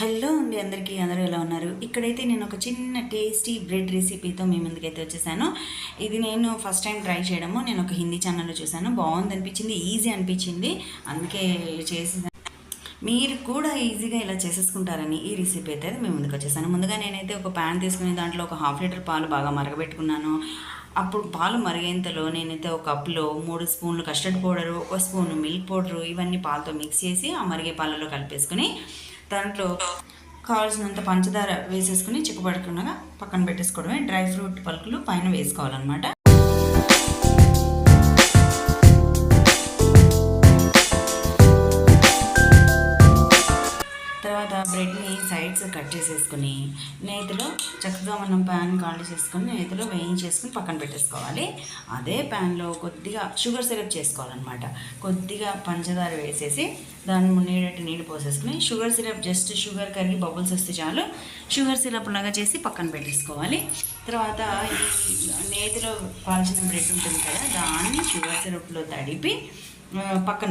Hello అండి, అందరూ ఎలా ఉన్నారు? ఇక్కడైతే నేను ఒక చిన్న టేస్టీ బ్రెడ్ రెసిపీతో మీ ముందుకైతే వచ్చేసాను. ఇది నేను ఫస్ట్ టైం ట్రై చేయడము. నేను ఒక హిందీ ఛానల్లో చూసాను, బాగుంది అనిపించింది, ఈజీ అనిపించింది, అందుకే చేసి మీరు కూడా ఈజీగా ఇలా చేసేసుకుంటారని ఈ రెసిపీ అయితే మీ ముందుకు వచ్చేసాను. ముందుగా నేనైతే ఒక ప్యాన్ తీసుకుని దాంట్లో ఒక 1/2 లీటర్ పాలు బాగా మరగబెట్టుకున్నాను. అప్పుడు పాలు మరిగేంతలో నేనైతే ఒక కప్లో 3 స్పూన్లు custard powder, 1 spoon milk powder ఇవన్నీ పాలతో మిక్స్ చేసి ఆ మరిగే పాలలో కలిపేసుకుని దాంట్లో కావాల్సినంత పంచదార వేసేసుకుని చిక్కబడుకున్నాక పక్కన పెట్టేసుకోవడమే. డ్రై ఫ్రూట్ పలుకులు పైన వేసుకోవాలన్నమాట. తర్వాత బ్రెడ్ని సైడ్స్ కట్ చేసేసుకుని నేతిలో చక్కగా మనం ప్యాన్ కాళ్ళు చేసుకుని నేతిలో వేయించేసుకుని పక్కన పెట్టేసుకోవాలి. అదే ప్యాన్లో కొద్దిగా షుగర్ సిరప్ చేసుకోవాలన్నమాట. కొద్దిగా పంచదార వేసేసి దాన్ని నీళ్ళు పోసేసుకుని షుగర్ సిరప్ జస్ట్ షుగర్ కరిగి బబుల్స్ వస్తే చాలు షుగర్ సిరప్ లాగా చేసి పక్కన పెట్టేసుకోవాలి. తర్వాత ఈ నేతిలో కాల్చిన బ్రెడ్ ఉంటుంది కదా, దాన్ని షుగర్ సిరప్లో తడిపి పక్కన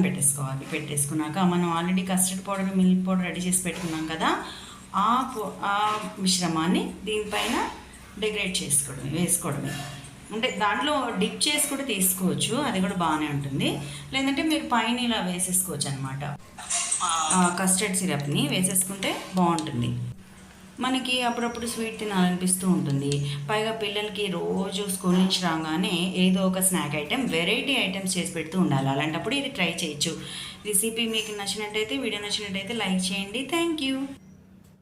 పెట్టేసుకున్నాక మనం already custard powder milk powder ready చేసి పెట్టుకున్నాం కదా, ఆ మిశ్రమాన్ని దీనిపైన డెకరేట్ వేసుకోవడమే. అంటే దాంట్లో డిప్ చేసి కూడా తీసుకోవచ్చు, అది కూడా బాగానే ఉంటుంది. లేదంటే మీరు పైన ఇలా వేసేసుకోవచ్చు అనమాట. కస్టర్డ్ సిరప్ని వేసేసుకుంటే బాగుంటుంది. మనకి అప్పుడప్పుడు స్వీట్ తినాలనిపిస్తూ ఉంటుంది. పైగా పిల్లలకి రోజు స్కూల్ నుంచి రాగానే ఏదో ఒక స్నాక్ ఐటెం, వెరైటీ ఐటమ్స్ చేసి పెడుతూ ఉండాలి. అలాంటప్పుడు ఇది ట్రై చేయొచ్చు. రెసిపీ మీకు నచ్చినట్టయితే, వీడియో నచ్చినట్టయితే లైక్ చేయండి. Thank you.